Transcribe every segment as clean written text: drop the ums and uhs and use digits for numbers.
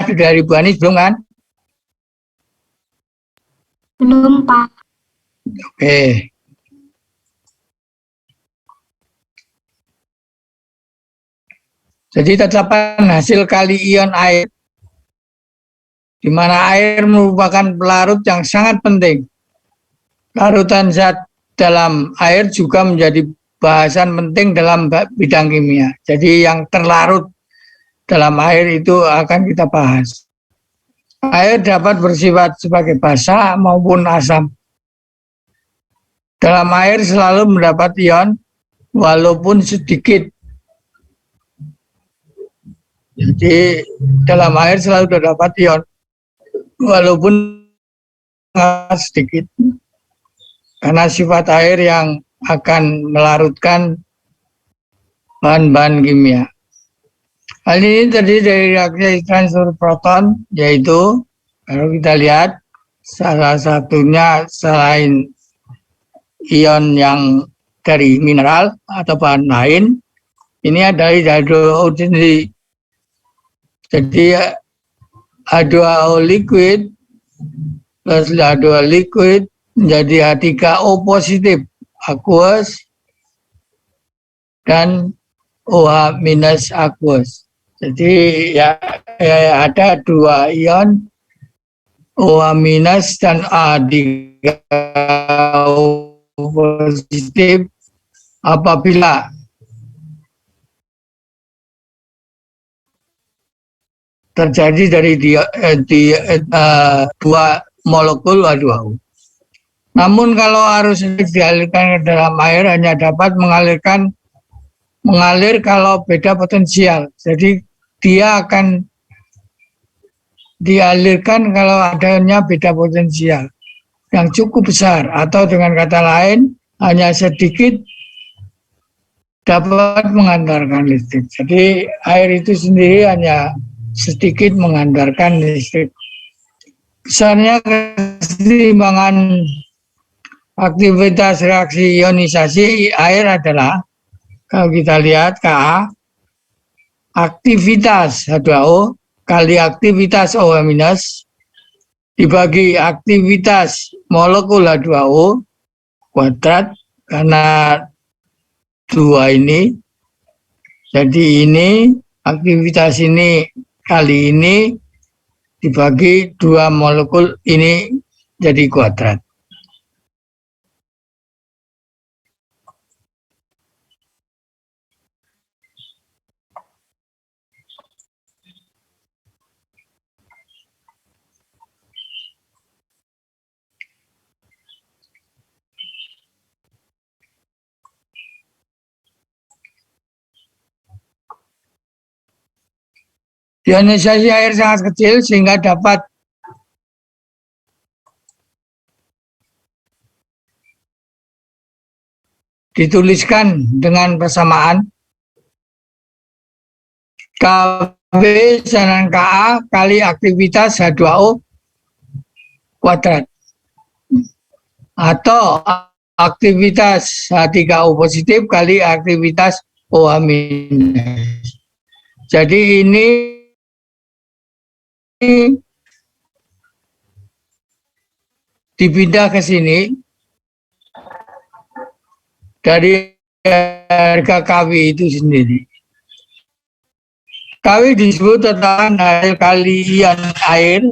lihat dari Bu Anis belum kan? Belum, Pak. Oke. Jadi tetapan hasil kali ion air, di mana air merupakan pelarut yang sangat penting. Larutan zat dalam air juga menjadi bahasan penting dalam bidang kimia. Jadi yang terlarut dalam air itu akan kita bahas. Air dapat bersifat sebagai basa maupun asam. Dalam air selalu mendapat ion walaupun sedikit. Jadi dalam air selalu terdapat ion walaupun sedikit. Karena sifat air yang akan melarutkan bahan-bahan kimia. Hal ini terdiri dari reaksi transfer proton, yaitu kalau kita lihat salah satunya selain ion yang dari mineral atau bahan lain, ini adalah H2O sendiri. Jadi H2O liquid plus H2O liquid menjadi H3O positif, aqueous, dan OH minus aqueous. Jadi ya ada dua ion OH minus dan H3O positif apabila terjadi dari dua molekul H2O. Namun kalau arus dialirkan ke dalam air hanya dapat mengalir kalau beda potensial. Jadi dia akan dialirkan kalau adanya beda potensial yang cukup besar, atau dengan kata lain hanya sedikit dapat mengantarkan listrik. Jadi air itu sendiri hanya sedikit mengantarkan listrik. Besarnya keseimbangan aktivitas reaksi ionisasi air adalah, kalau kita lihat Ka, aktivitas H2O kali aktivitas OH- dibagi aktivitas molekul H2O kuadrat, karena dua ini. Jadi ini aktivitas ini kali ini dibagi dua molekul ini jadi kuadrat. Ionisasi air sangat kecil sehingga dapat dituliskan dengan persamaan Kb sama Ka kali aktivitas H2O kuadrat, atau aktivitas H3O positif kali aktivitas OH-. Jadi ini dipindah ke sini dari harga KW itu sendiri. KW disebut tetapan hasil kali ion air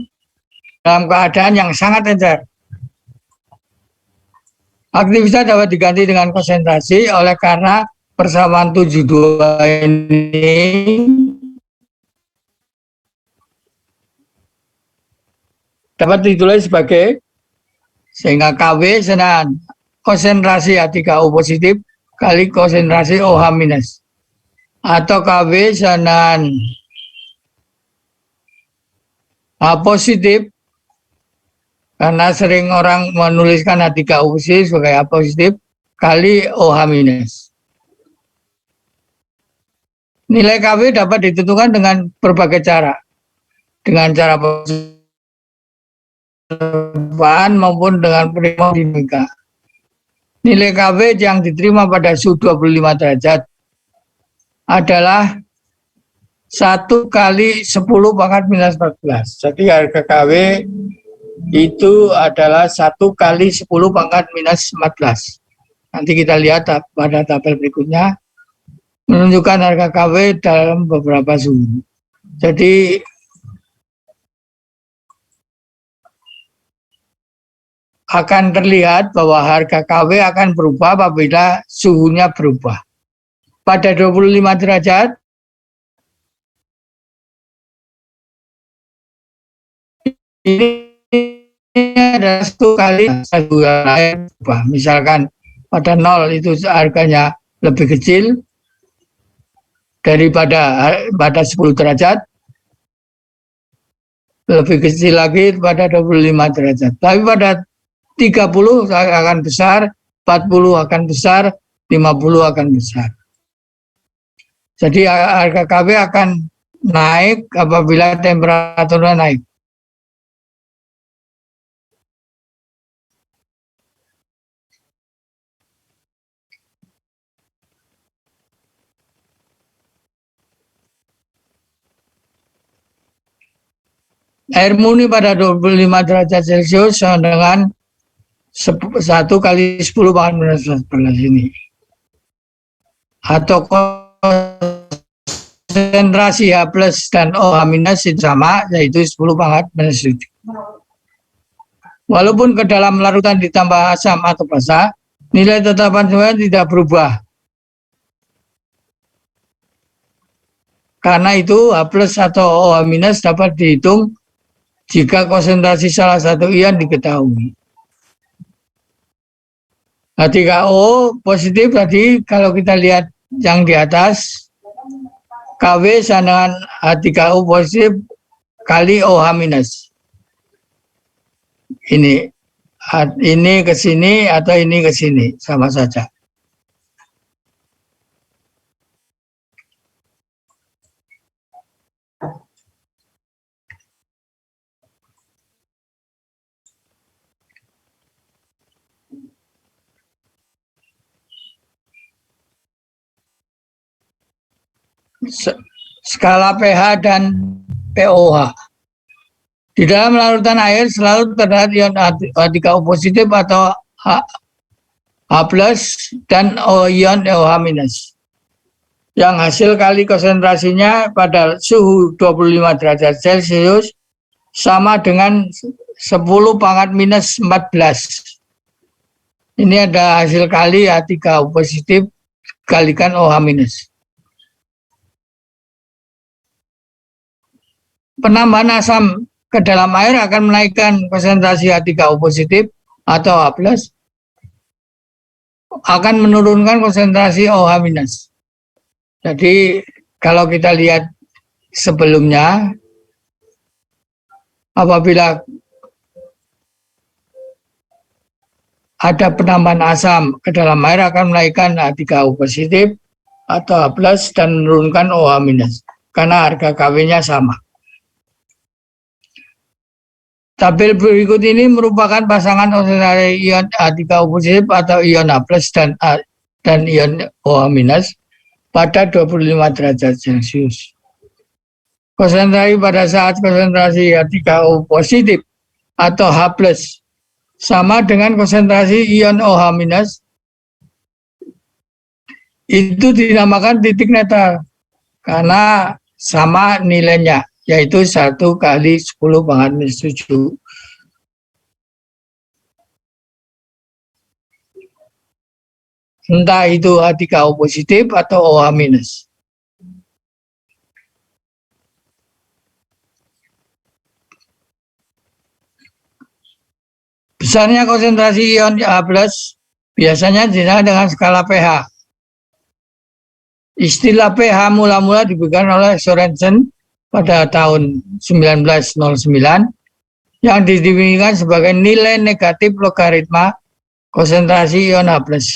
dalam keadaan yang sangat encer. Aktivitas dapat diganti dengan konsentrasi oleh karena persamaan 72 ini dapat ditulis sebagai, sehingga KW senang konsentrasi H3O positif kali konsentrasi OH-, atau KW senang H positif, karena sering orang menuliskan H3O positif sebagai H positif kali OH-. Nilai KW dapat ditentukan dengan berbagai cara, dengan cara percobaan maupun dengan dinamika. Nilai KW yang diterima pada suhu 25 derajat adalah 1 kali 10 pangkat minus 14. Jadi harga KW itu adalah 1 kali 10 pangkat minus 14. Nanti kita lihat pada tabel berikutnya menunjukkan harga KW dalam beberapa suhu. Jadi akan terlihat bahwa harga KW akan berubah apabila suhunya berubah. Pada 25 derajat ini ada 1 kali suhu air berubah. Misalkan pada 0 itu harganya lebih kecil daripada pada 10 derajat, lebih kecil lagi pada 25 derajat. Tapi pada 30 akan besar, 40 akan besar, 50 akan besar. Jadi harga KW akan naik apabila temperaturnya naik. Air murni pada 25 derajat Celcius sama dengan 1 kali 10 pangkat minus 14 ini. Atau konsentrasi H plus dan OH minus sama, yaitu 10 pangkat minus 7. Walaupun ke dalam larutan ditambah asam atau basa, nilai tetapan semuanya tidak berubah. Karena itu H plus atau OH minus dapat dihitung jika konsentrasi salah satu ion diketahui. H3O positif tadi kalau kita lihat yang di atas, KW sama dengan H3O positif kali OH minus. Ini ke sini atau ini ke sini, sama saja. Skala pH dan pOH. Di dalam larutan air selalu terdapat ion H3O positif atau H plus dan ion OH minus. Yang hasil kali konsentrasinya pada suhu 25 derajat Celcius sama dengan 10 pangkat minus 14. Ini ada hasil kali H3O positif kalikan OH minus. Penambahan asam ke dalam air akan menaikkan konsentrasi H3O positif atau H plus, akan menurunkan konsentrasi OH minus. Jadi kalau kita lihat sebelumnya, apabila ada penambahan asam ke dalam air akan menaikkan H3O positif atau H plus dan menurunkan OH minus karena harga KW-nya sama. Tabel berikut ini merupakan pasangan konsentrasi ion H3O positif atau ion H plus dan ion OH minus pada 25 derajat Celcius. Konsentrasi pada saat konsentrasi H3O positif atau H plus sama dengan konsentrasi ion OH minus, itu dinamakan titik netral karena sama nilainya, yaitu 1 kali 10 pangkat minus 7. Entah itu H3O positif atau OH minus. Besarnya konsentrasi ion H plus biasanya dinamakan dengan skala pH. Istilah pH mula-mula diberikan oleh Sorensen pada tahun 1909 yang didefinisikan sebagai nilai negatif logaritma konsentrasi ion H plus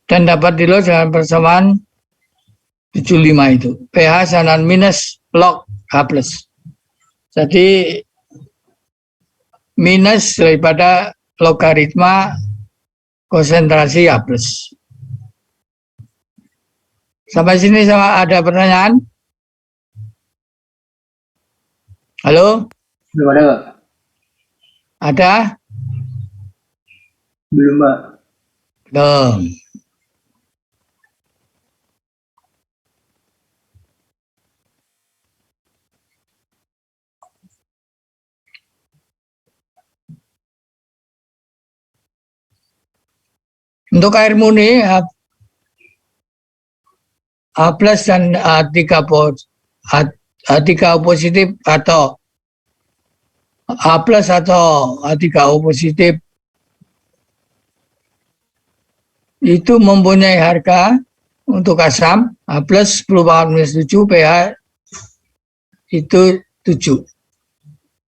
dan dapat ditulis dengan persamaan 75 itu. pH sama minus log H plus. Jadi minus daripada logaritma konsentrasi H plus. Sampai sini sama ada pertanyaan? Halo? Belum ada, Pak. Ada? Belum, Pak. Belum. Untuk air murni H plus dan H3O positif atau H plus atau H3O positif itu mempunyai harga untuk asam H plus 10⁻⁻7 pH itu 7.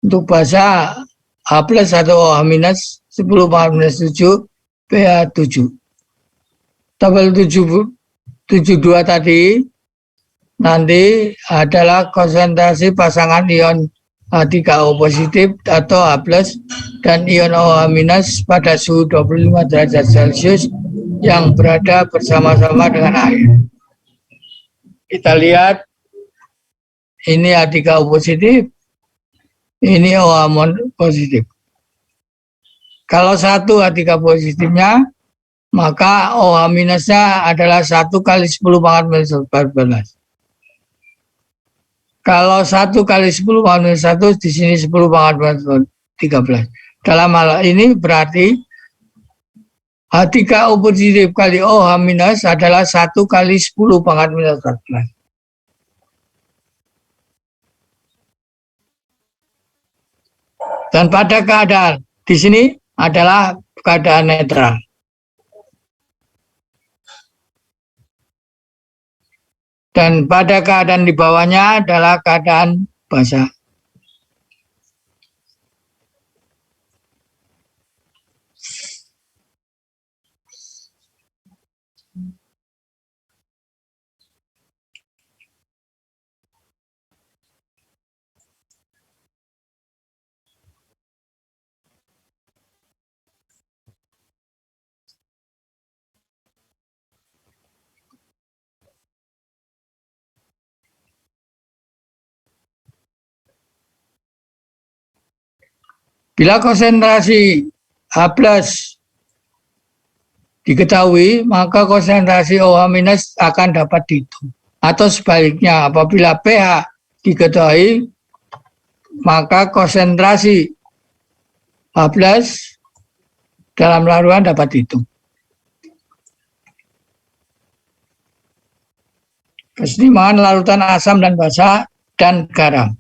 Untuk basa H plus atau OH minus 10⁻⁻7 pH 7. Tabel 72 tadi nanti adalah konsentrasi pasangan ion H3O positif atau H plus dan ion OH minus pada suhu 25 derajat Celcius yang berada bersama-sama dengan air. Kita lihat ini H3O positif, ini OH positif. Kalau satu H3 positifnya, maka OH minusnya adalah 1 kali 10⁻⁻14. Kalau 1 kali 10⁻⁻1 di sini 10⁻⁻13. Dalam hal ini berarti H3O positif kali OH minus adalah 1 kali 10⁻⁻14. Dan pada keadaan di sini adalah keadaan netral. Dan pada keadaan di bawahnya adalah keadaan basah. Bila konsentrasi H plus diketahui, maka konsentrasi OH minus akan dapat dihitung. Atau sebaliknya, apabila pH diketahui, maka konsentrasi H plus dalam larutan dapat dihitung. Keseimbangan larutan asam dan basa dan garam.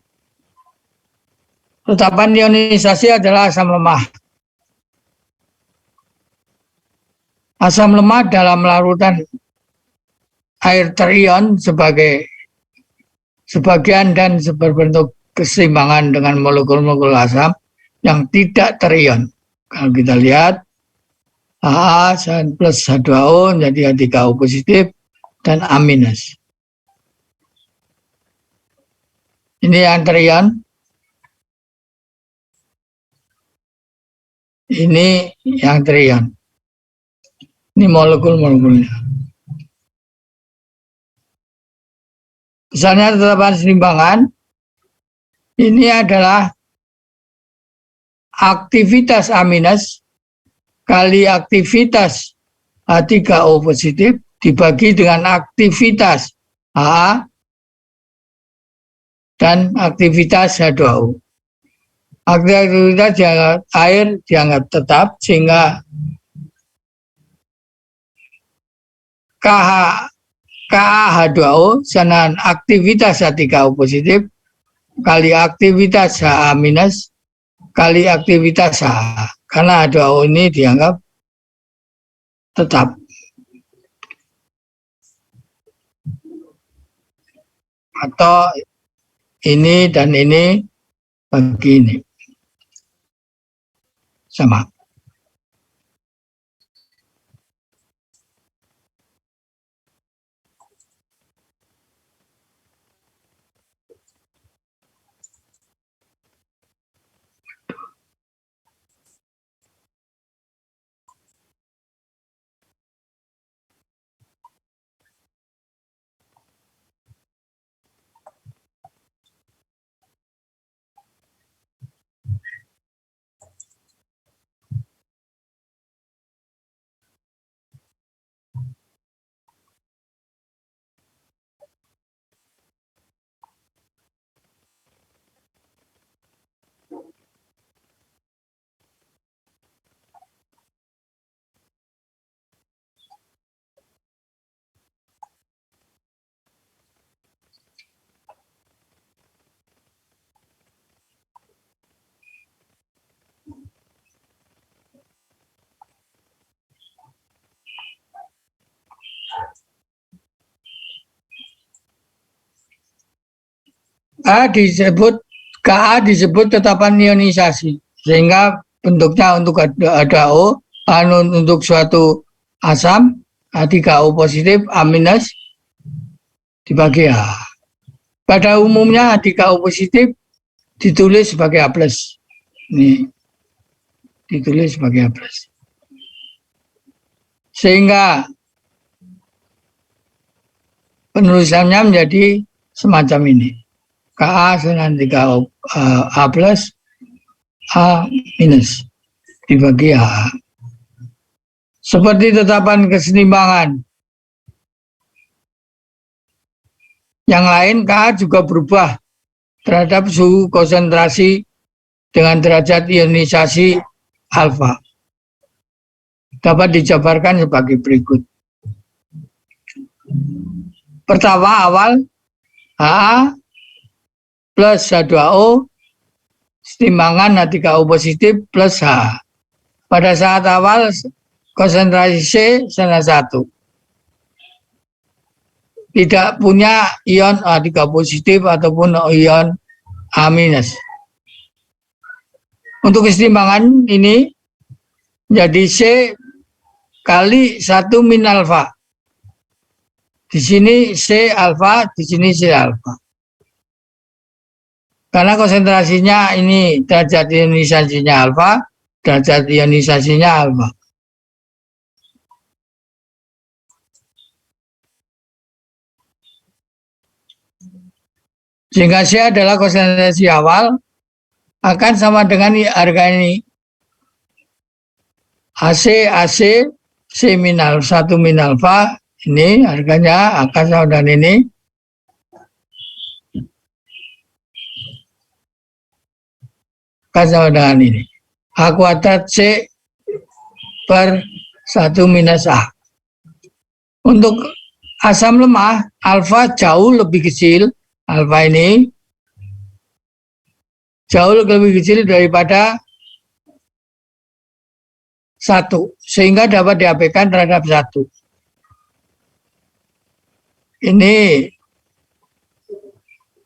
Tetapan ionisasi adalah asam lemah. Asam lemah dalam larutan air terion sebagian dan berbentuk keseimbangan dengan molekul-molekul asam yang tidak terion. Kalau kita lihat H plus H2O jadi H3O positif dan A minus. Ini yang terion. Ini yang terion. Ini molekul-molekulnya. Misalnya tetapan seimbangan, ini adalah aktivitas A minus kali aktivitas H3O positif dibagi dengan aktivitas H dan aktivitas H2O. Aktivitas air dianggap tetap sehingga KaH2O dengan aktivitas H3O positif kali aktivitas Ha minus kali aktivitas H. Karena H2O ini dianggap tetap. Atau ini dan ini begini. Sama. Ka disebut tetapan ionisasi, sehingga bentuknya untuk ada O, untuk suatu asam H3O positif A minus dibagi A. Pada umumnya H3O positif ditulis sebagai A plus. Ini ditulis sebagai A plus. Sehingga penulisannya menjadi semacam ini. Ka dengan 3O A plus A minus dibagi A. Seperti tetapan keseimbangan yang lain, Ka juga berubah terhadap suhu konsentrasi dengan derajat ionisasi alfa. Dapat dijabarkan sebagai berikut. Pertama, awal Ha plus H2O setimbangan H3O positif plus H. Pada saat awal konsentrasi C sama 1. Tidak punya ion H3 positif ataupun ion A minus. Untuk kesetimbangan ini jadi C kali 1 min alfa. Di sini C alfa, di sini C alfa. Karena konsentrasinya ini derajat ionisasinya alfa, derajat ionisasinya alfa. Sehingga C adalah konsentrasi awal akan sama dengan harga ini. AC, C min alfa, 1 min alfa, ini harganya akan sama dengan ini. Akan sama dengan ini. A kuadrat C per 1 minus A. Untuk asam lemah, alfa jauh lebih kecil. Alfa ini jauh lebih kecil daripada 1, sehingga dapat diabaikan terhadap 1. Ini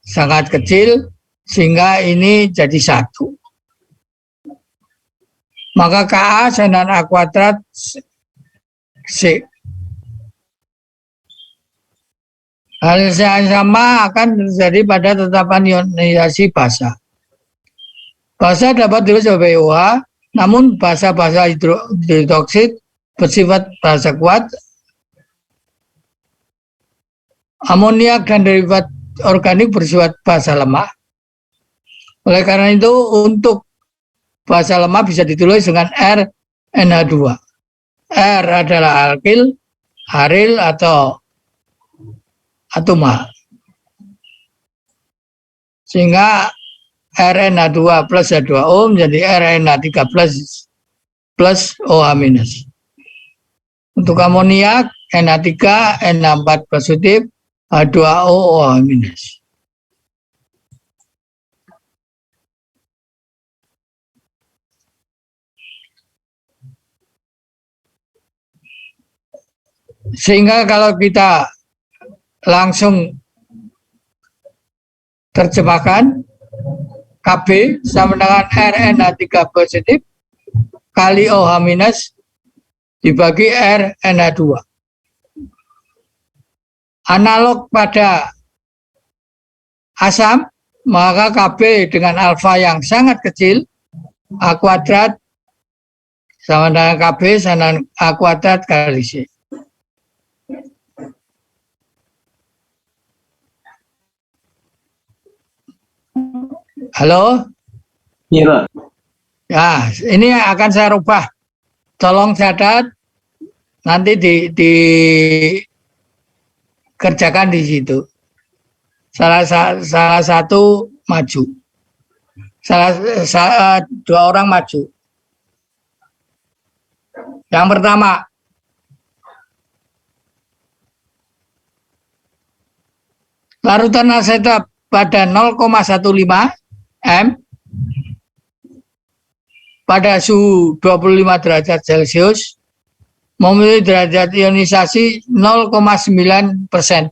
sangat kecil, sehingga ini jadi 1. Maka Ka sama A kuadrat C. Hal yang sama akan terjadi pada tetapan ionisasi basa. Basa dapat ditulis sebagai OH, namun basa-basa hidroksid bersifat basa kuat. Amoniak dan derivat organik bersifat basa lemah. Oleh karena itu, untuk basa lemah bisa ditulis dengan RNH2. R adalah alkil, aril atau atoma. Sehingga RNH2 plus H2O menjadi RNH3 plus OH minus. Untuk amoniak NH3, NH4 positif, H2O, OH minus. Sehingga kalau kita langsung terjemahkan, Kb sama dengan RNH3 positif kali OH minus dibagi RNH2. Analog pada asam, maka Kb dengan alfa yang sangat kecil, A kuadrat sama dengan Kb sama dengan A kuadrat kali C. Halo? Iya, Pak. Ya, ini akan saya rubah. Tolong catat, nanti dikerjakan di situ. Salah satu maju. Dua orang maju. Yang pertama, larutan asetat pada 0,15 M pada suhu 25 derajat Celcius memiliki derajat ionisasi 0,9%.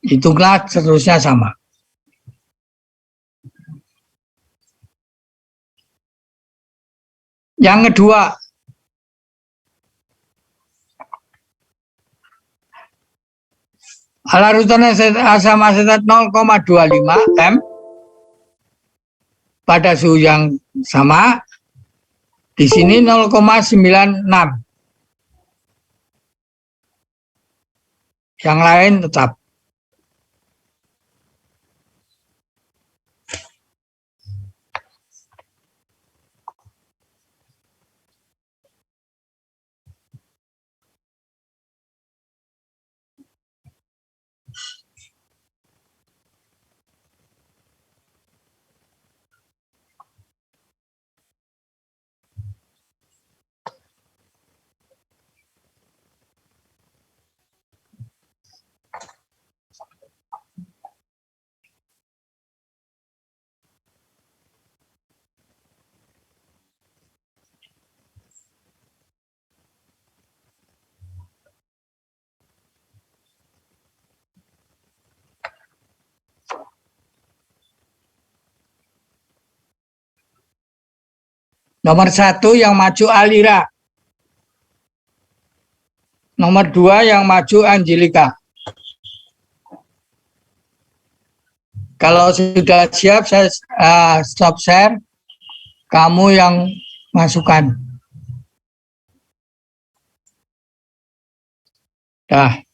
Hitunglah seterusnya sama. Yang kedua, larutan asam asetat 0,25 m pada suhu yang sama. Di sini 0,96. Yang lain tetap. Nomor 1 yang maju Alira. Nomor 2 yang maju Angelika. Kalau sudah siap, saya stop share. Kamu yang masukkan. Dah.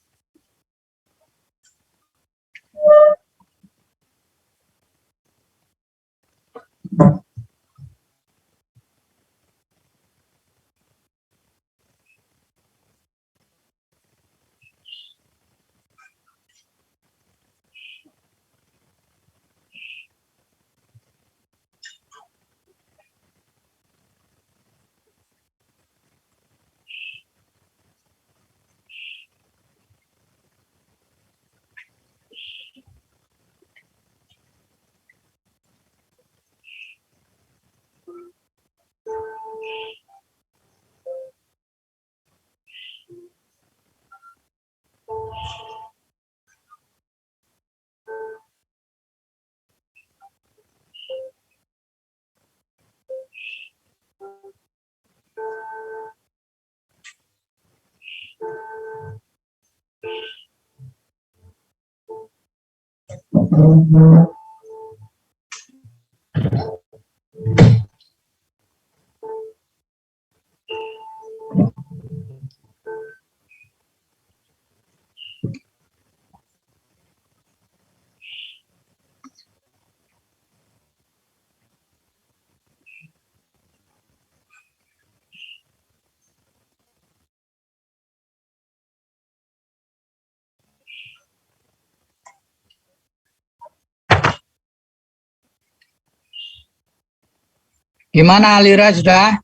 Gimana Alira sudah?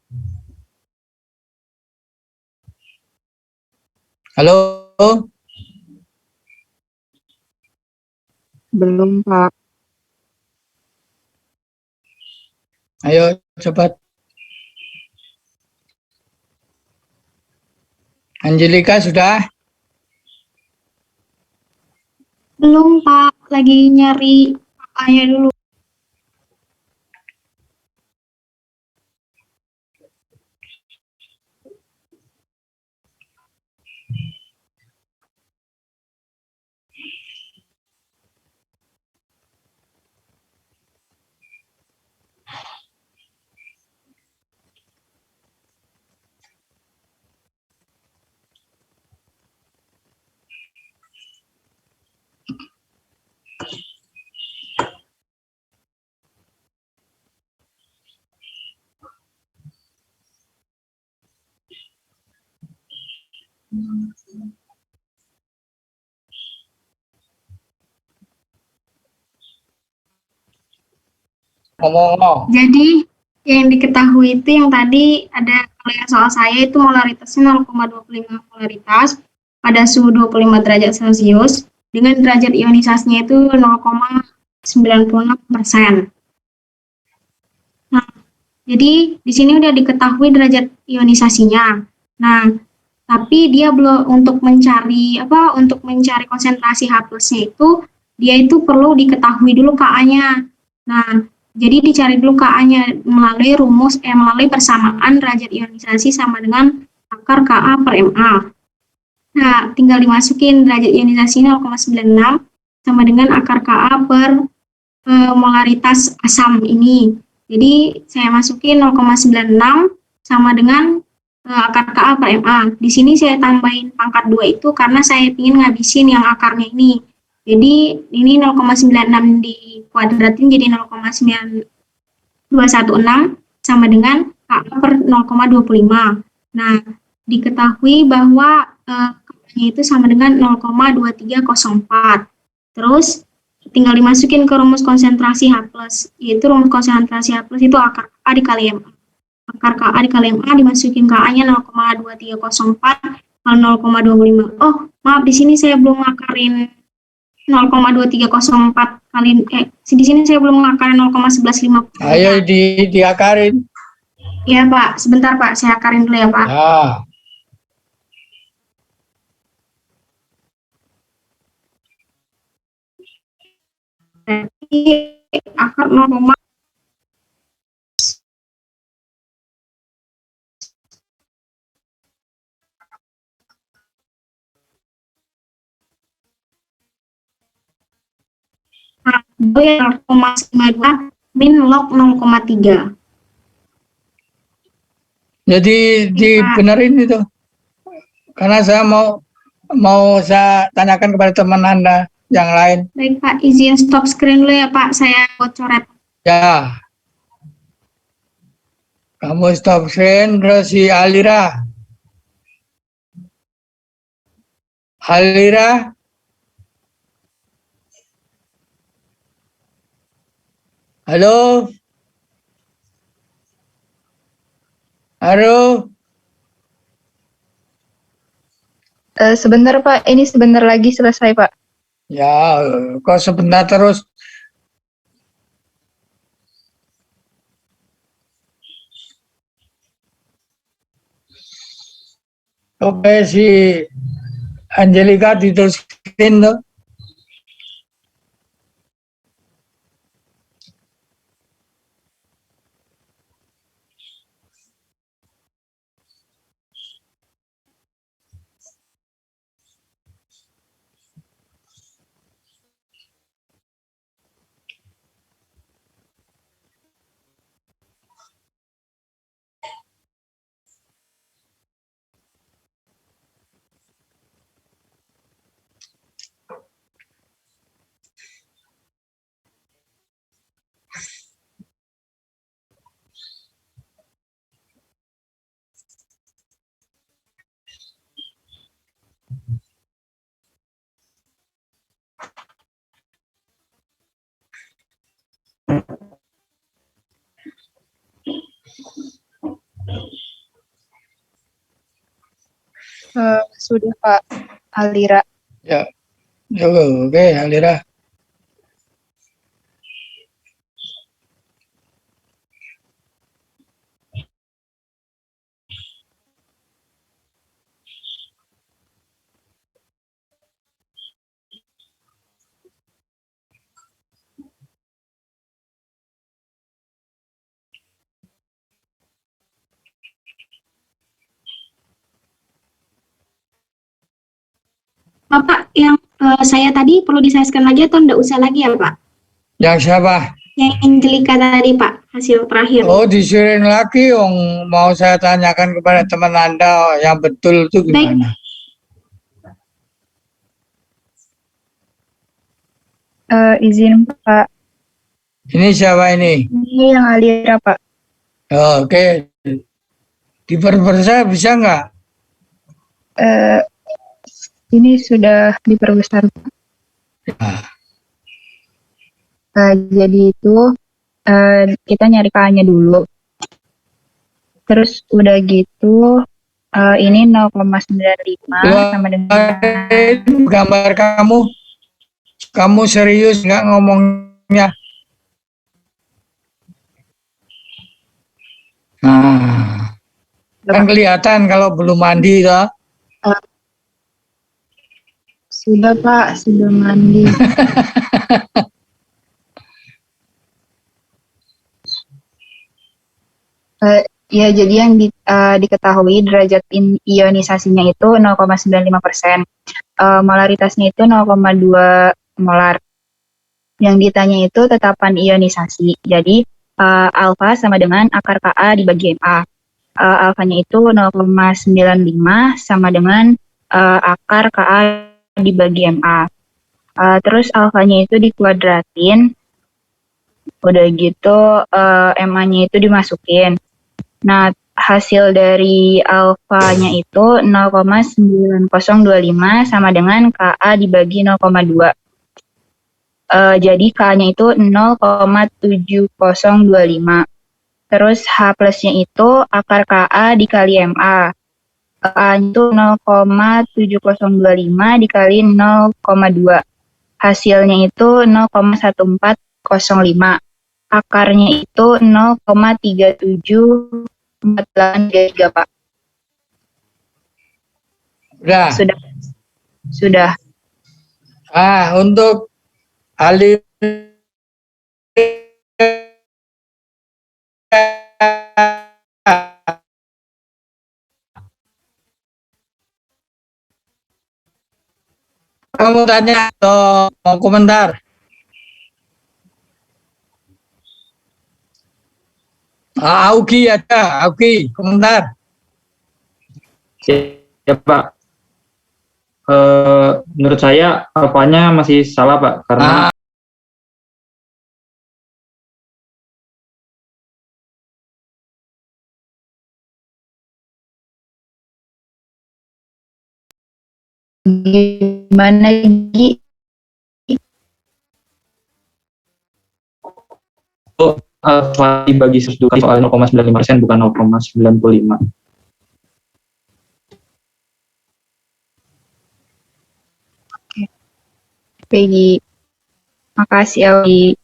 Halo? Belum, Pak. Ayo cepat. Angelika sudah? Belum, Pak. Lagi nyari papanya dulu. Ngomong. Jadi, yang diketahui itu yang tadi ada, kalau yang soal saya itu molaritasnya 0,25 molaritas pada suhu 25 derajat Celcius dengan derajat ionisasinya itu 0,96%. Nah, jadi di sini udah diketahui derajat ionisasinya. Nah, tapi dia belum untuk mencari konsentrasi H plusnya itu dia itu perlu diketahui dulu Ka-nya. Nah, jadi dicari dulu Ka-nya melalui persamaan derajat ionisasi sama dengan akar Ka per MA. Nah, tinggal dimasukin derajat ionisasi 0,96 sama dengan akar Ka per molaritas asam ini. Jadi saya masukin 0,96 sama dengan akar Ka per MA. Di sini saya tambahin pangkat 2 itu karena saya ingin ngabisin yang akarnya ini. Jadi ini 0,96 dikuadratin jadi 0,9216 sama dengan Ka per 0,25. Nah, diketahui bahwa Ka-nya itu sama dengan 0,2304. Terus tinggal dimasukin ke rumus konsentrasi H+, yaitu rumus konsentrasi H+ itu akar Ka dikali MA. Akar Ka dikali MA dimasukin Ka-nya 0,2304 kali 0,25. Oh, maaf di sini saya belum ngakarin 0,2304 kali di sini saya belum ngakarin 0,1150. Ayo diakarin. Ya Pak, sebentar Pak, saya akarin dulu ya Pak. Ya. Berarti akar 0, yang 0,52 min log 0,3. Jadi dibenerin itu. Karena saya mau saya tanyakan kepada teman Anda yang lain. Baik Pak, izin stop screen dulu ya Pak, saya coret. Ya. Kamu stop screen, terus si Alira. Alira. Halo. Halo. Sebentar Pak, ini sebentar lagi selesai Pak. Ya, kok sebentar terus. Oke, si Angelika dituliskan tuh. Sudah Pak Alira. Ya, oke, Alira. Bapak, yang saya tadi perlu disaiskan lagi atau enggak usah lagi ya Pak? Yang siapa? Yang Angelika tadi Pak, hasil terakhir. Oh, disuruhin lagi, mau saya tanyakan kepada teman Anda yang betul itu gimana? Izin Pak. Ini siapa ini? Ini yang Alira Pak. Oh, oke. Diperbesar bisa nggak? Ini sudah diperbesar Pak. Jadi itu kita nyari K-nya dulu. Terus udah gitu ini 0,95 sama dengan gambar kamu. Kamu serius nggak ngomongnya? Nah, kan kelihatan kalau belum mandi toh. Sudah Pak, sudah mandi. Ya, jadi yang diketahui derajat ionisasinya itu 0,95%. Molaritasnya itu 0,2 molar. Yang ditanya itu tetapan ionisasi. Jadi, alfa sama dengan akar Ka dibagi Ma. Alfanya itu 0,95 sama dengan akar Ka dibagi Ma. Terus alfanya itu dikuadratin, udah gitu Ma-nya itu dimasukin. Nah, hasil dari alfanya itu 0,9025 sama dengan Ka dibagi 0,2. Jadi K-nya itu 0,7025. Terus H plusnya itu akar Ka dikali Ma. A itu 0,7025 dikali 0,2. Hasilnya itu 0,1405. Akarnya itu 0,374833, Pak. Udah. Sudah. Untuk aliran kamu tanya atau mau komentar? Augie ada, Augie, komentar. Ya Pak, menurut saya alfanya masih salah Pak, karena Gimana Gi? alfa dibagi 100 soal 0,95% bukan 0,95. Peggy, makasih Augie.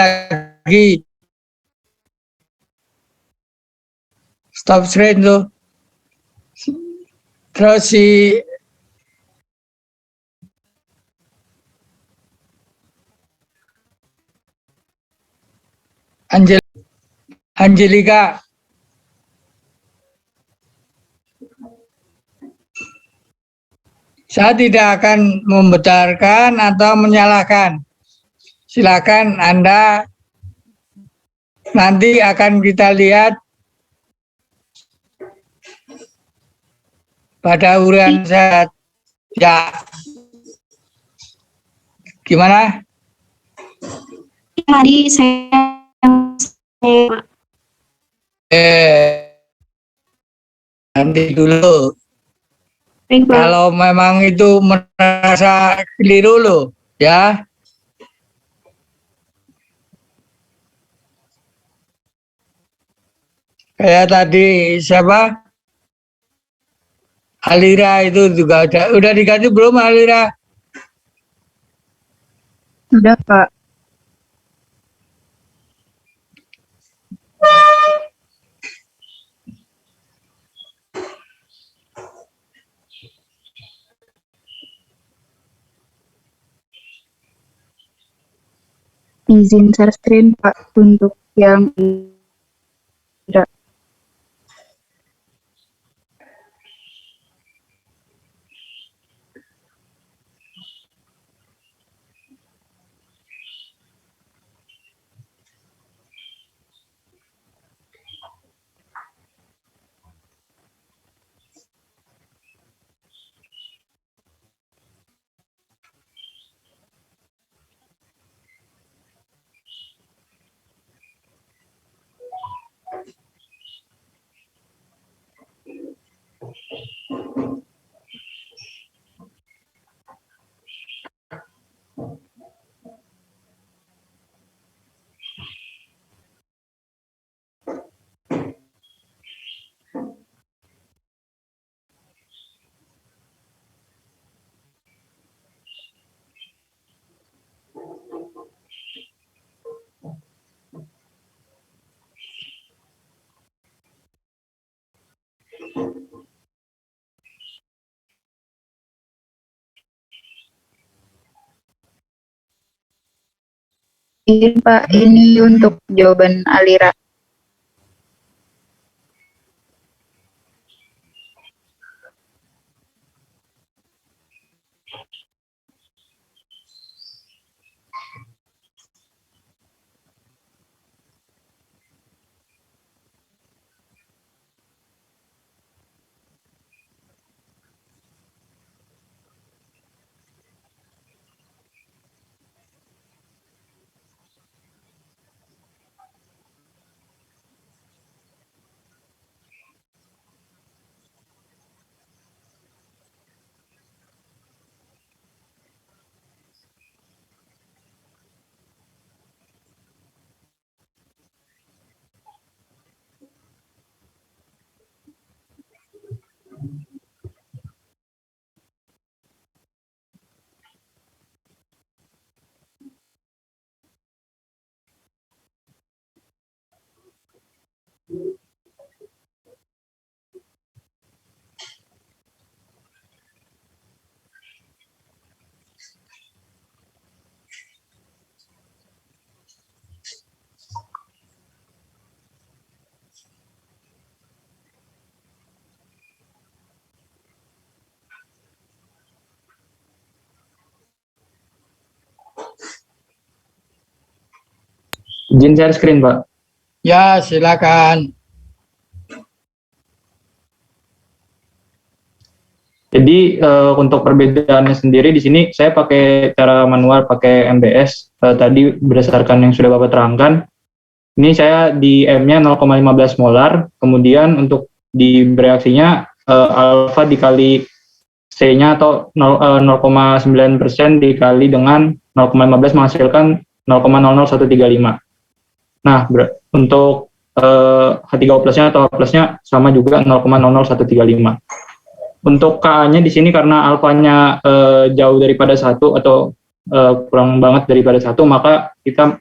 Lagi stop screen tuh. Terus si Angelika, saya tidak akan membenarkan atau menyalahkan. Silakan Anda, nanti akan kita lihat pada urian saya. Ya, gimana? Tadi saya Nanti dulu. Baik, Pak. Kalau memang itu merasa keliru loh, ya. Kayak tadi siapa? Alira itu juga udah diganti belum Alira? Sudah Pak. Izin share screen Pak untuk yang tidak. Ini Pak, ini untuk jawaban Alira. Izin share screen, Pak. Ya, silakan. Jadi untuk perbedaannya sendiri di sini saya pakai cara manual, pakai MBS. Tadi berdasarkan yang sudah Bapak terangkan, ini saya di M-nya 0,15 molar, kemudian untuk di bereaksinya alfa dikali C-nya atau 0,9% dikali dengan 0,15 menghasilkan 0,00135. Nah, untuk H3O plusnya atau H plusnya sama juga 0,00135. Untuk Ka-nya di sini karena alfanya jauh daripada 1 atau kurang banget daripada 1, maka kita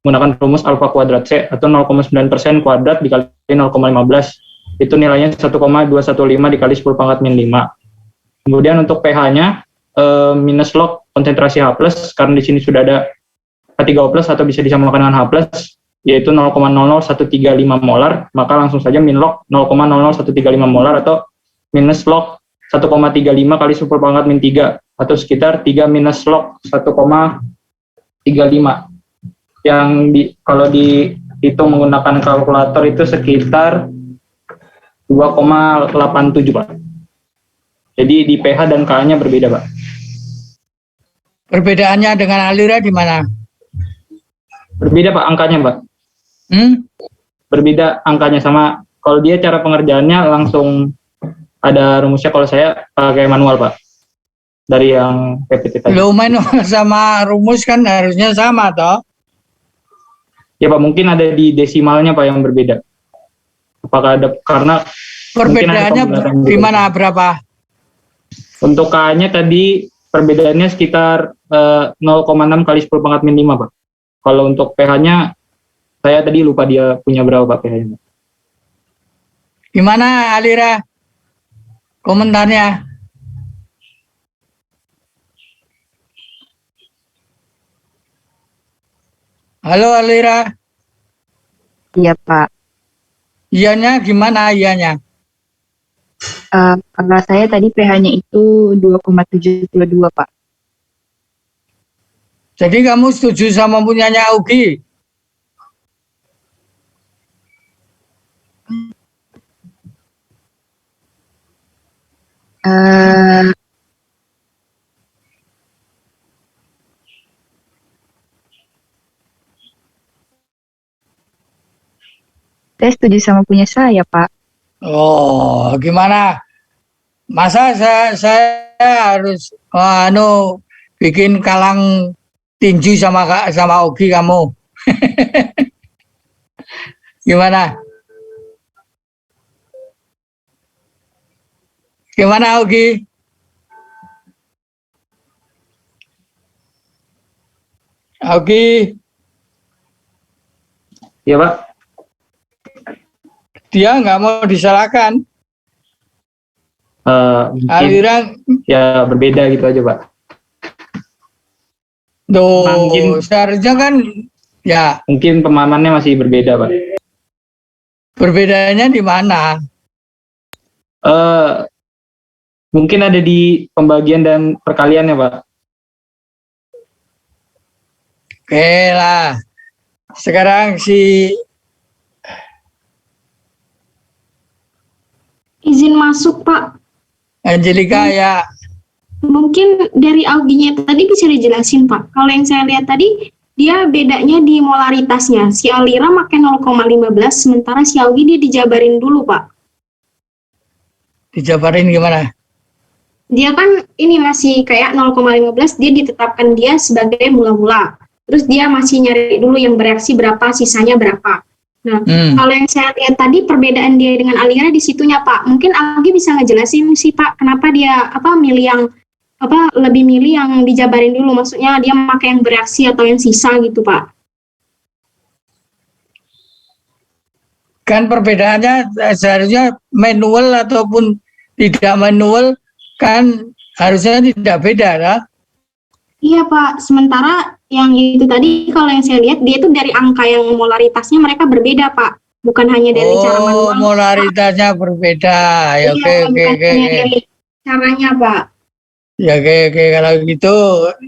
menggunakan rumus alfa kuadrat C atau 0,9% kuadrat dikali 0,15. Itu nilainya 1,215 dikali 10 pangkat min 5. Kemudian untuk pH-nya minus log konsentrasi H+, karena di sini sudah ada H3O+ atau bisa disamakan dengan H+, yaitu 0,00135 molar, maka langsung saja min log 0,00135 molar atau minus log 1,35 kali 10 pangkat min 3 atau sekitar 3 minus log 1,35. Kalau dihitung menggunakan kalkulator itu sekitar 2,87, Pak. Jadi di pH dan K-nya berbeda, Pak. Perbedaannya dengan Alira di mana? Berbeda, Pak, angkanya, Pak. Berbeda angkanya sama. Kalau dia cara pengerjaannya langsung ada rumusnya, kalau saya pakai manual, Pak. Dari yang PPT tadi. Lo manual sama rumus kan harusnya sama, toh? Ya, Pak, mungkin ada di desimalnya, Pak, yang berbeda. Apakah ada, karena perbedaannya di mana, berapa? Untuk K-nya tadi perbedaannya sekitar 0,6 kali 10 pangkat min 5, Pak. Kalau untuk pH-nya, saya tadi lupa dia punya berapa, Pak, pH-nya. Gimana, Alira? Komentarnya? Halo, Alira. Iya Pak. Iyanya gimana iyanya? Kalau saya tadi pH-nya itu 2,72 Pak. Jadi kamu setuju sama punyanya Ugi? Saya setuju sama punya saya Pak. Oh, gimana? Masa saya harus bikin kalang tinju sama Ugi kamu? Gimana? Gimana Ugi? Ugi? Iya, Pak. Dia nggak mau disalahkan. Mungkin Aliran ya berbeda gitu aja, Pak. Duh, Mungkin seharusnya kan Ya, Mungkin pemahamannya masih berbeda, Pak. perbedaannya di mana? Eh, Mungkin ada di pembagian dan perkaliannya, Pak. Oke lah. Sekarang si Izin masuk, Pak. Angelika ya, Mungkin dari Auginya tadi bisa dijelasin, Pak. Kalau yang saya lihat tadi, dia bedanya di molaritasnya. Si Alira pakai 0,15, sementara si Augi dia dijabarin dulu, Pak. dijabarin gimana? Dia kan ini masih kayak 0,15, dia ditetapkan dia sebagai mula-mula. Terus dia masih nyari dulu yang bereaksi berapa, sisanya berapa. Nah, kalau yang saya lihat tadi perbedaan dia dengan Alira di situnya, Pak. Mungkin Augi bisa ngejelasin sih, Pak, kenapa dia milih yang lebih milih yang dijabarin dulu, maksudnya dia pakai yang bereaksi atau yang sisa gitu, Pak. Kan perbedaannya seharusnya manual ataupun tidak manual kan harusnya tidak beda lah. Iya, Pak. Sementara yang itu tadi kalau yang saya lihat dia itu dari angka yang molaritasnya mereka berbeda, Pak. Bukan hanya dari cara manual. Molaritasnya berbeda. Ya, Iya, oke. bukan hanya dari caranya, Pak. Ya, oke. Kalau gitu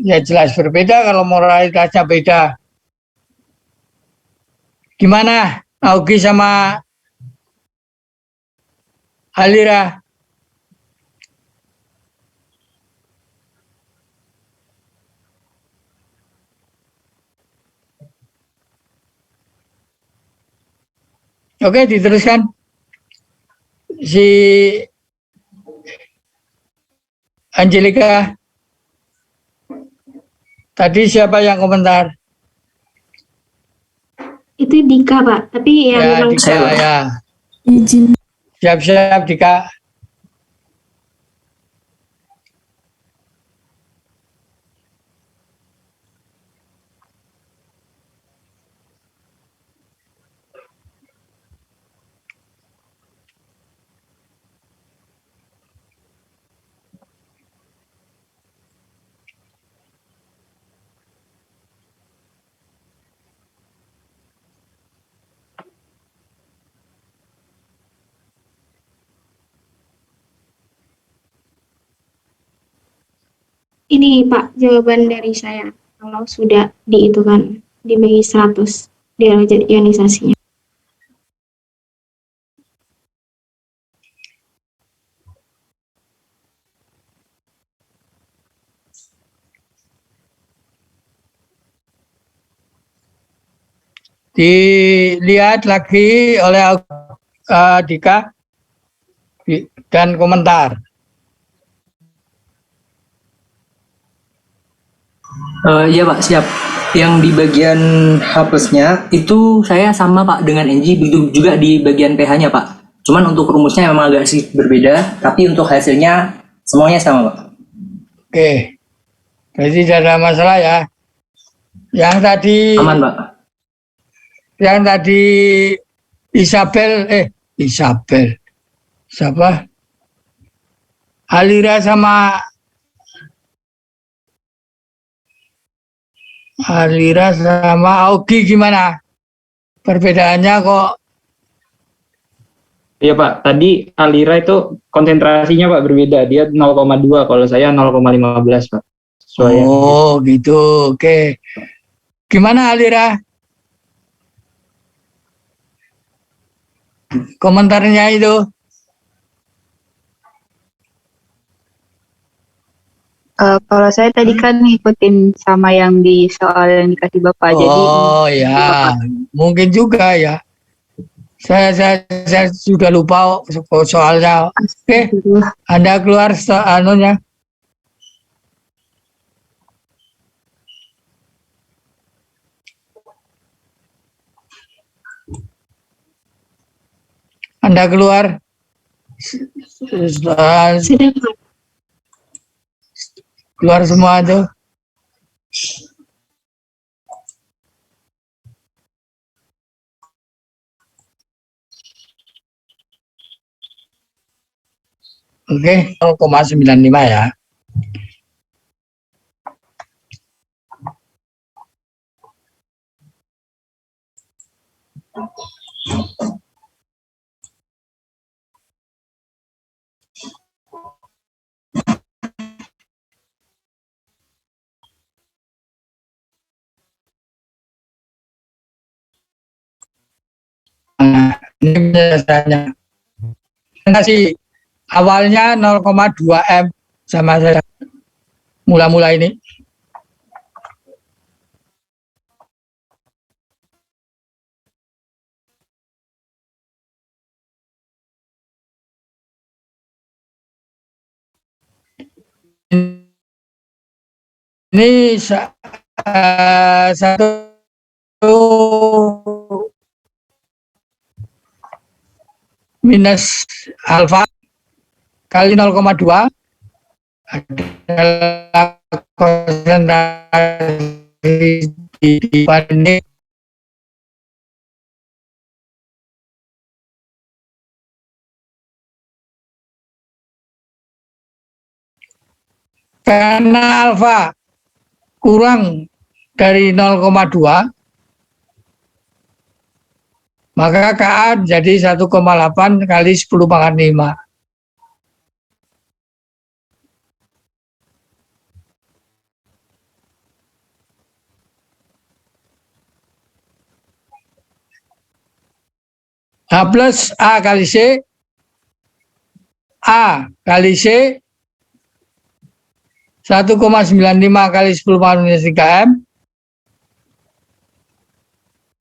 ya jelas berbeda kalau moralitasnya beda. Gimana Augie sama Alira? Oke, diteruskan. Si Angelika, tadi siapa yang komentar? Itu Dika, Pak. Tapi ya, Ya, memang Dika ya. Izin. Siap-siap Dika. ini, Pak, jawaban dari saya. Kalau sudah diitukan, dibagi 100 derajat ionisasinya. Dilihat lagi oleh Dika dan komentar. Iya Pak, siap. Yang di bagian H plusnya itu saya sama Pak dengan Enji, begitu juga di bagian PH-nya Pak. Cuman untuk rumusnya memang agak sih berbeda, tapi untuk hasilnya semuanya sama Pak. Oke, jadi tidak ada masalah ya. Yang tadi, Aman Pak. yang tadi Isabel, siapa? Alira sama Augie gimana? Perbedaannya kok? Iya, Pak. Tadi Alira itu konsentrasinya, Pak, berbeda. Dia 0,2, kalau saya 0,15, Pak. Sesuai Oh, gitu. Oke. Gimana Alira? Komentarnya itu? Kalau saya tadi kan ngikutin sama yang di soal yang dikasih Bapak, jadi Oh ya, mungkin juga ya. Saya sudah lupa soalnya. Oke, Anda keluar anunya. Anda keluar. Sudah, Pak. Keluar semua tuh. Oke, 0,95 ya. Ini penjelasannya. Konsentrasi awalnya 0,2 M sama saya mula-mula ini. Ini satu minus alfa kali 0,2 adalah konsentrasi dibanding karena alfa kurang dari 0,2 maka Ka jadi 1,8 kali 10 pangkat 5. H plus A kali C, A kali C 1,95 kali 10 pangkat minus 3 M.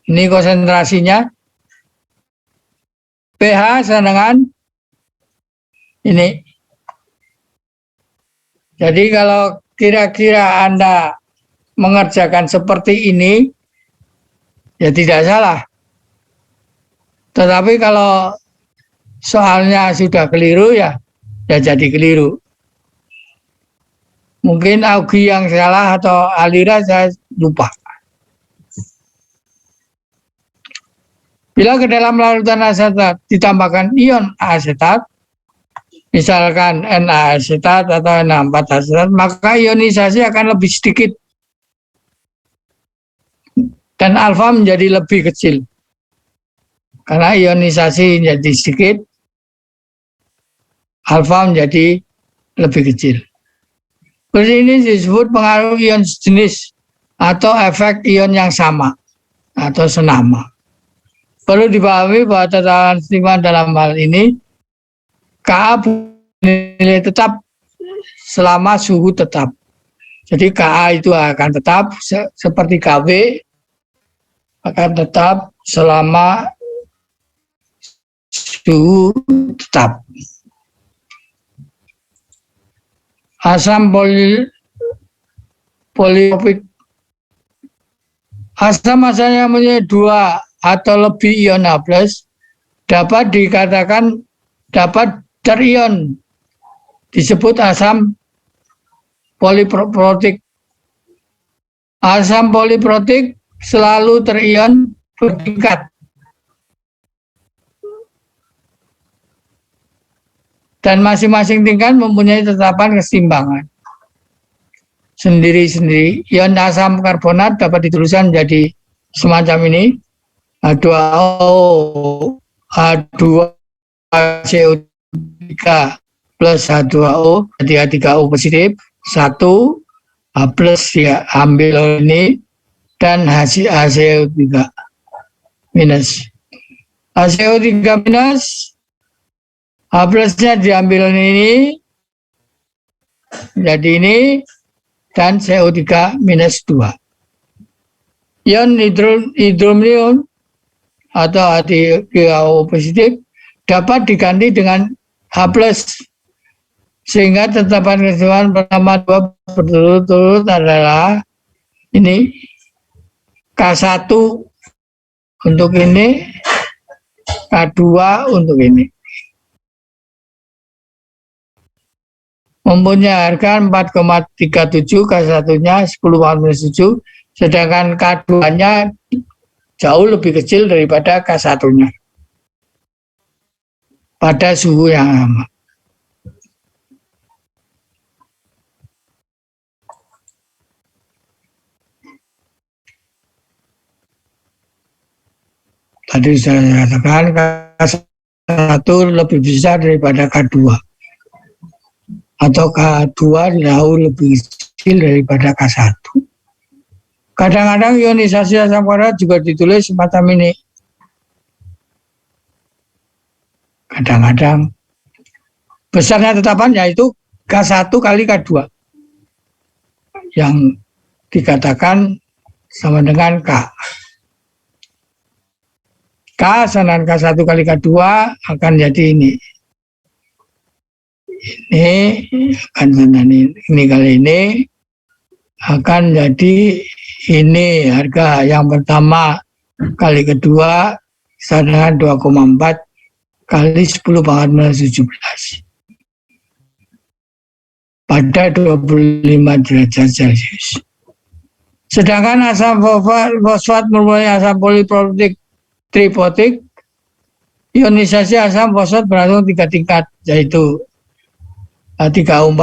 Ini konsentrasinya. pH sama dengan ini. Jadi kalau kira-kira Anda mengerjakan seperti ini, ya tidak salah. Tetapi kalau soalnya sudah keliru, ya jadi keliru. Mungkin Augie yang salah atau Alira, saya lupa. Bila ke dalam larutan asetat ditambahkan ion asetat, misalkan Na asetat atau Na4 asetat, maka ionisasi akan lebih sedikit dan alfa menjadi lebih kecil. Karena ionisasi menjadi sedikit, alfa menjadi lebih kecil. Ini disebut pengaruh ion sejenis atau efek ion yang sama atau senama. Perlu dipahami bahwa tataran keseimbangan dalam hal ini Ka nilai tetap selama suhu tetap. Jadi Ka itu akan tetap seperti Kw akan tetap selama suhu tetap. Asam poliopik. Asam asalnya mempunyai 2 atau lebih ion H+, dapat dikatakan dapat terion, disebut asam poliprotik. Asam poliprotik selalu terion bertingkat. Dan masing-masing tingkat mempunyai tetapan keseimbangan sendiri-sendiri. Ion asam karbonat dapat dituliskan menjadi semacam ini. H2O, H2CO3 plus H2O, jadi H3O positif, 1, H plus ya ambil ini, dan HCO3 minus. HCO3 minus, H plusnya diambil ini, jadi ini, dan CO3 minus 2. Ion hidronium atau H3O positif dapat diganti dengan H plus, sehingga tetapan keseimbangan pertama 2 berturut-turut adalah ini K1 untuk ini, K2 untuk ini. Mempunyai harga 4,37, K1-nya 10/7, sedangkan K2-nya jauh lebih kecil daripada K1-nya pada suhu yang sama. Tadi saya katakan K1 lebih besar daripada K2. Atau K2 jauh lebih kecil daripada K1. Kadang-kadang ionisasi asam karbonat juga ditulis semacam ini. kadang-kadang besarnya tetapan yaitu K1 kali K2 yang dikatakan sama dengan K. K sama dengan K1 kali K2 akan jadi ini. Ini akan ini kali ini akan jadi ini harga yang pertama kali kedua sama dengan 2,4 kali 10 pangkat minus 17 pada 25 derajat Celcius. Sedangkan asam fosfat merupakan asam poliprotik tripotik. Ionisasi asam fosfat berlangsung 3 tingkat, yaitu 3O4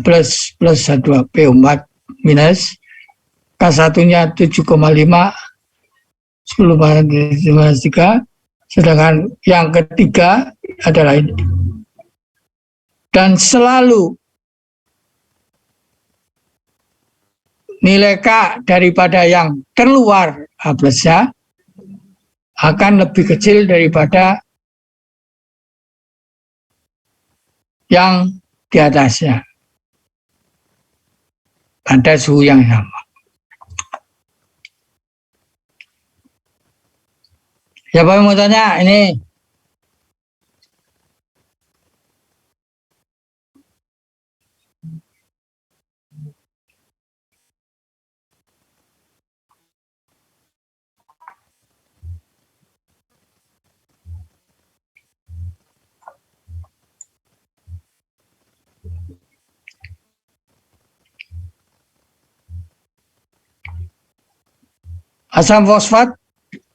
plus 2PO4 minus, K1-nya 7,5 10 pangkat minus 3, sedangkan yang ketiga adalah ini. Dan selalu nilai K daripada yang keluar H plusnya akan lebih kecil daripada yang di atasnya pada suhu yang sama. Siapa yang mau tanya ini? Asam fosfat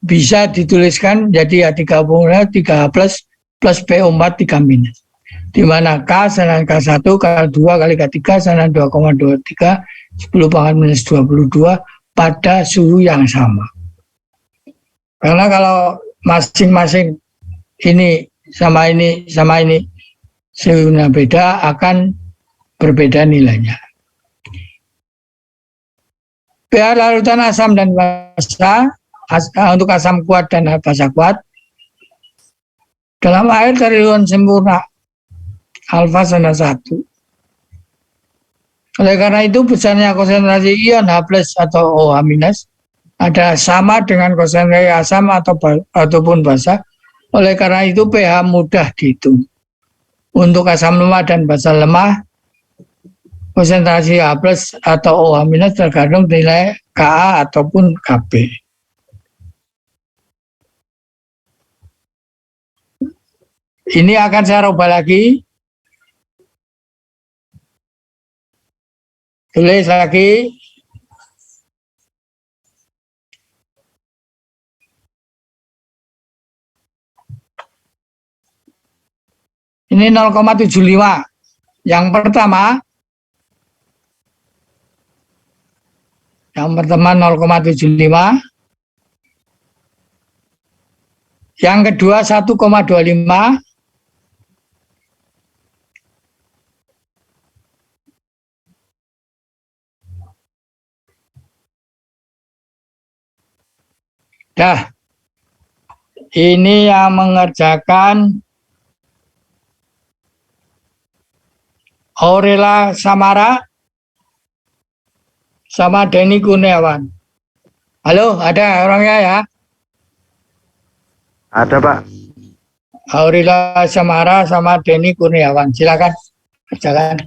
bisa dituliskan jadi digabungnya 3 plus PO4 3 minus. Di mana K sama K1 K2 kali K3 sama 2,23 10 pangkat minus 22 pada suhu yang sama. Karena kalau masing-masing ini sama ini suhunya beda akan berbeda nilainya. pH larutan asam dan basa untuk asam kuat dan basa kuat dalam air terlihat sempurna alfa sama 1. Oleh karena itu besarnya konsentrasi ion H plus atau OH minus ada sama dengan konsentrasi asam ataupun basa. Oleh karena itu pH mudah dihitung. Untuk asam lemah dan basa lemah konsentrasi H plus atau OH minus tergantung nilai Ka ataupun Kb. Ini akan saya rubah lagi. Tulis lagi. Ini 0,75. Yang pertama 0,75. Yang kedua 1,25. Dah. Ini yang mengerjakan Aurela Samara sama Denny Kurniawan. Halo, ada orangnya ya? Ada, Pak. Aurela Samara sama Denny Kurniawan. Silakan kerjakan.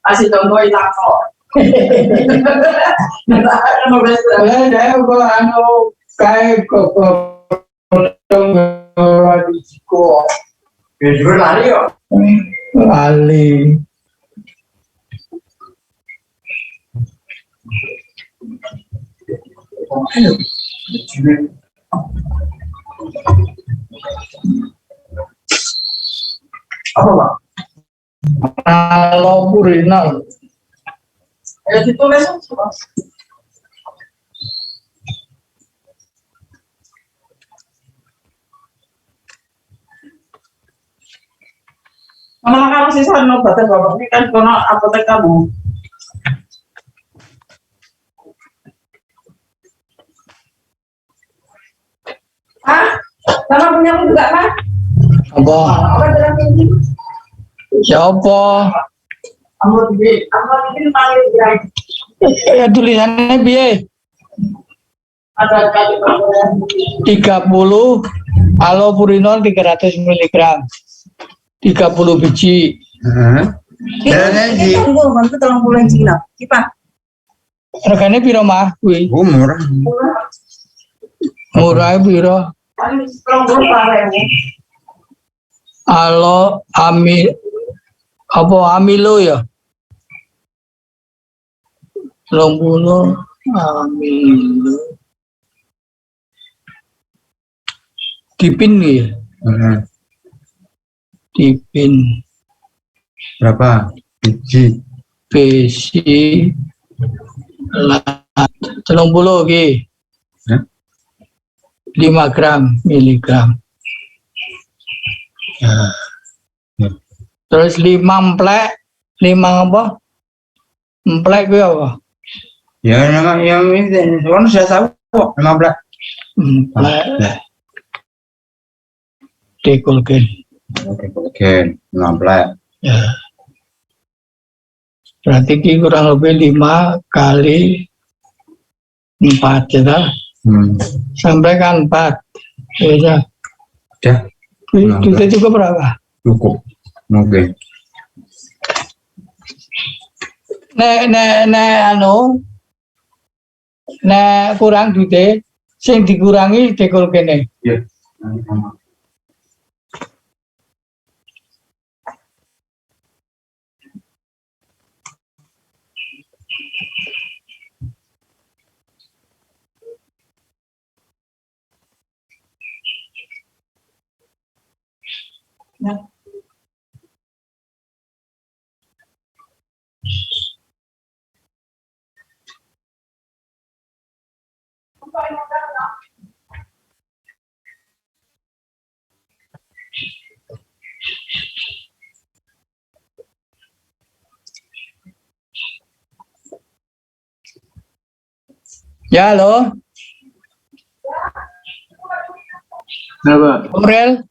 Kasih contoh hilang kok. Anu kayak kok risiko Jujur lari yo. lali. Apa Pak? Kalau urinal Ya ditulis. Malah kalau sisa obatnya bapak ini kan kono apotek kamu. Sama punya juga kan? apa? Obat dalam tinggi. Ya apa? Ambil ini paling berat. Ya tulisannya biye Ada 30 allopurinol 300 mg 30 biji. Tunggu, bantu tolong bulan Cina. Kipa. Regane piro mah kuwi? Murah. Murah piro? Paling tolong bulan ya. Alo apa amilo ya? 30 amilo. Dipin ya? Dipin Berapa biji? besi 30 ki. 5 gram miligram. Terus 5 emplek, 5 apa? Emplek itu apa? Ya nama yang ini kan saya tahu kok 15. Emplek. Dekolgen. Oke, 16. Ya. Berarti ki kurang lebih 5 kali 4 ya. Sampaikan 4. Ya. Ya. Duitnya juga berapa? Cukup. Oke. Nek kurang duitnya, sing dikurangi dekol kene. Ya. Ya, halo. Aurel,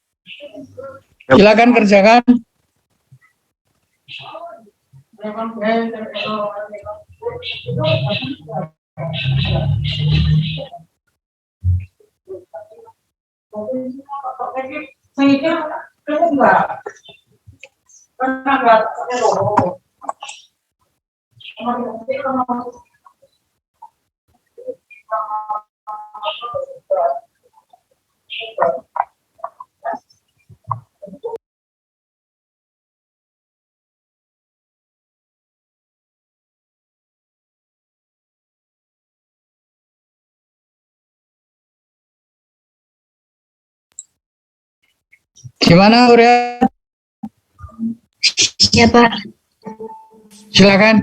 silakan kerjakan. Gimana, Aurel? Ya Pak. Silakan.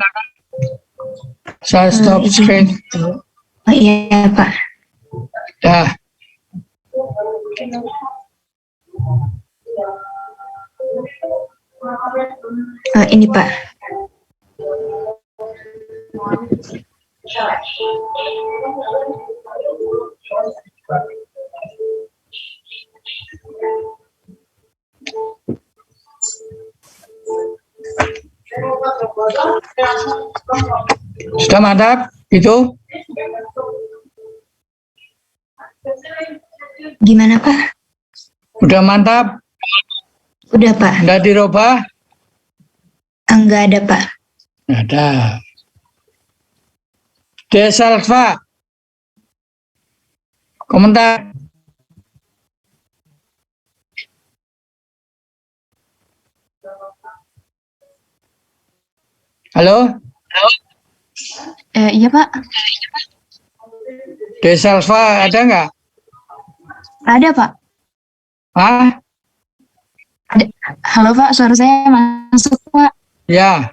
Saya stop screen. Oh iya Pak. Dah. Ini Pak. Sudah mantap? Itu? Gimana Pak? Udah mantap? Udah Pak. Udah dirubah? Enggak ada Pak. Nggak ada. Desalva. Komentar. Halo? Iya Pak. Desalva ada nggak? Ada Pak. Hah? Halo Pak, suara saya masuk Pak. Ya.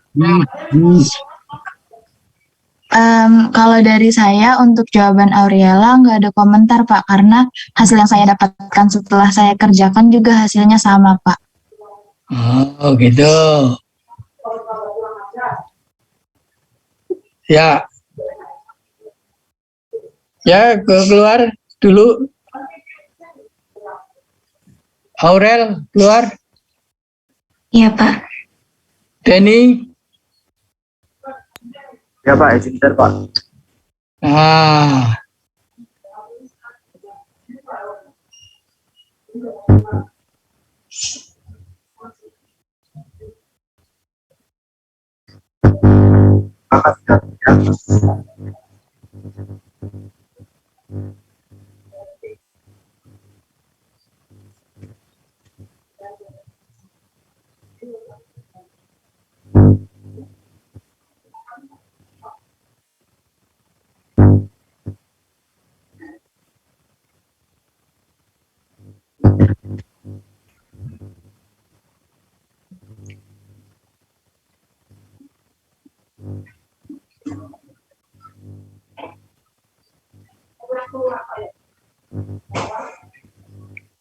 Kalau dari saya untuk jawaban Auriela nggak ada komentar Pak, karena hasil yang saya dapatkan setelah saya kerjakan juga hasilnya sama Pak. Oh gitu. Ya. Ya, keluar dulu. Aurel, keluar. Iya Pak. Denny. Ya Pak, izin Pak. Ah.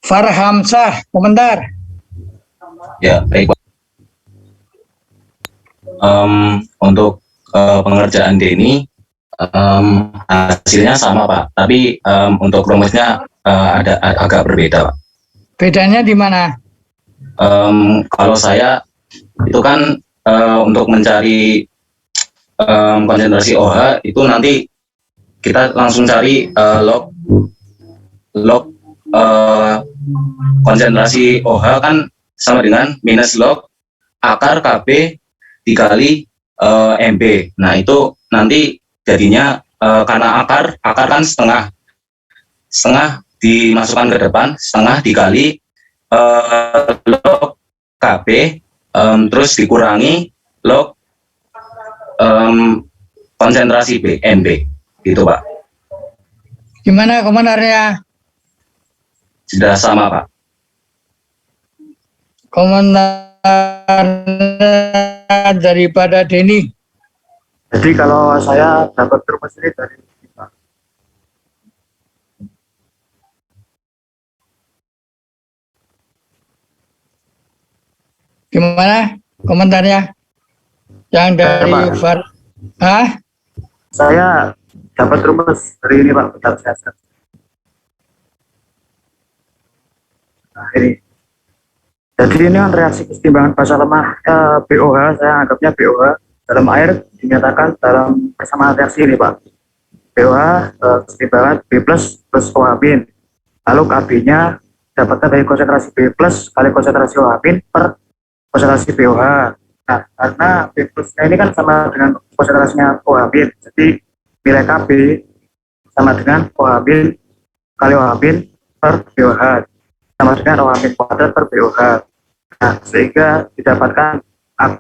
Farhamsah, komentar. Ya, baik Pak. Untuk pengerjaan Denny, hasilnya sama Pak, tapi untuk rumusnya ada agak berbeda Pak. Bedanya di mana? Kalau saya itu kan untuk mencari konsentrasi OH itu nanti kita langsung cari log log konsentrasi OH kan sama dengan minus log akar KB dikali MB. Nah itu nanti jadinya karena akar kan setengah dimasukkan ke depan, setengah dikali log KB, terus dikurangi log konsentrasi MB, gitu Pak. Gimana komentarnya? Sudah sama Pak. Komentar daripada Denny. Jadi kalau saya dapat rumus ini dari Pak. Gimana komentarnya? Yang dari Far, Saya dapat rumus dari ini Pak, bentar saya search. Nah ini. Jadi ini kan reaksi kesetimbangan basa lemah BOH, saya anggapnya BOH dalam air dinyatakan dalam persamaan reaksi ini Pak. BOH kesetimbangan B plus OH min. Lalu KB-nya dapatkan dari konsentrasi B plus kali konsentrasi OH min per konsentrasi BOH. Nah, karena B plusnya ini kan sama dengan konsentrasinya OH min, jadi nilai KB sama dengan OH min kali OH min per BOH sama dengan OH min kuadrat per BOH. Nah, sehingga didapatkan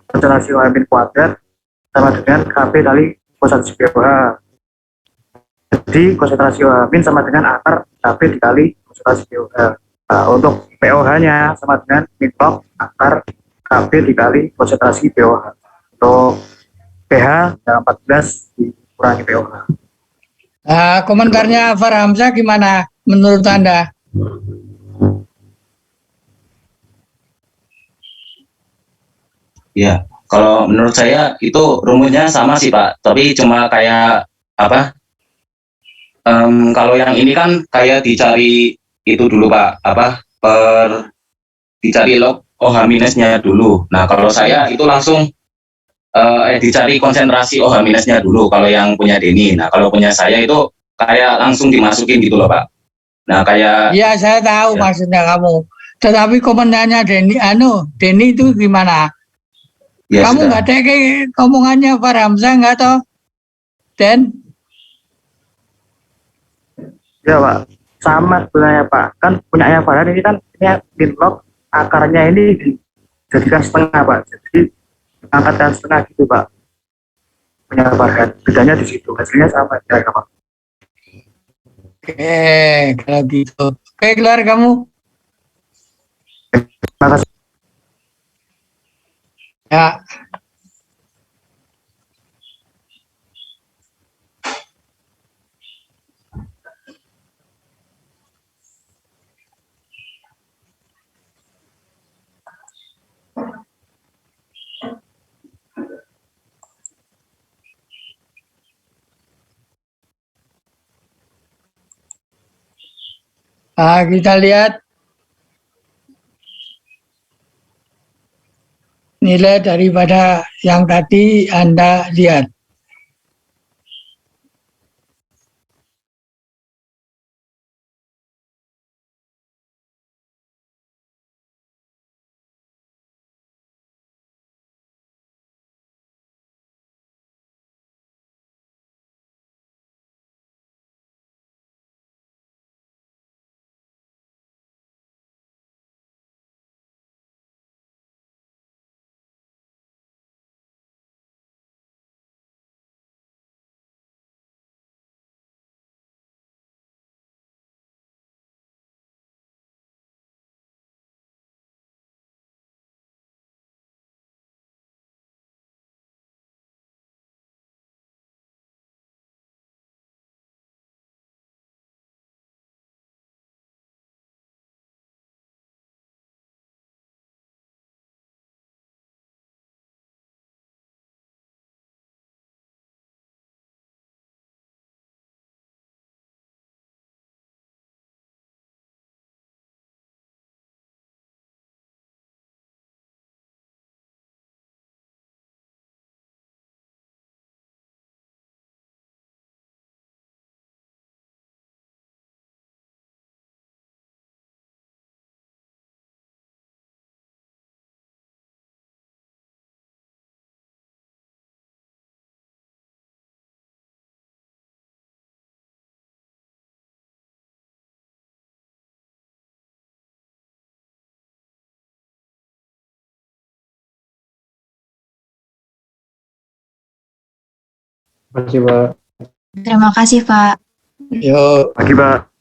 konsentrasi OH min kuadrat sama dengan KB kali konsentrasi BOH. Jadi konsentrasi OH min sama dengan akar KB dikali konsentrasi BOH. Nah, untuk POH-nya sama dengan min log akar KB dikali konsentrasi BOH. Untuk pH yang 14 dikurangi POH. Nah, komentarnya Far Hamzah gimana menurut Anda? Ya, kalau menurut saya itu rumusnya sama sih Pak, tapi cuma kayak apa? Kalau yang ini kan kayak dicari itu dulu Pak, dicari log OH minusnya dulu. Nah kalau saya itu langsung dicari konsentrasi OH minusnya dulu kalau yang punya Denny. Nah kalau punya saya itu kayak langsung dimasukin gitu loh Pak. Nah kayak Iya, saya tahu ya. maksudnya kamu. Tetapi komentarnya Denny itu gimana? Ya, Kamu sudah. nggak ada kayak omongannya Far Hamzah nggak toh? Den? Ya Pak, sama sebenarnya Pak. Kan punyanya Farhan ini kan ini min log akarnya ini dijadikan setengah Pak. Jadi angkatkan setengah gitu Pak. Punya Farhan. Bedanya di situ. Hasilnya sama ya Pak. Oke, kalau gitu. Oke, keluar kamu. Terima kasih. Ya. Nah, kita lihat nilai daripada yang tadi Anda lihat. Terima kasih Pak. Terima kasih, Pak. Yuk. Pagi Pak.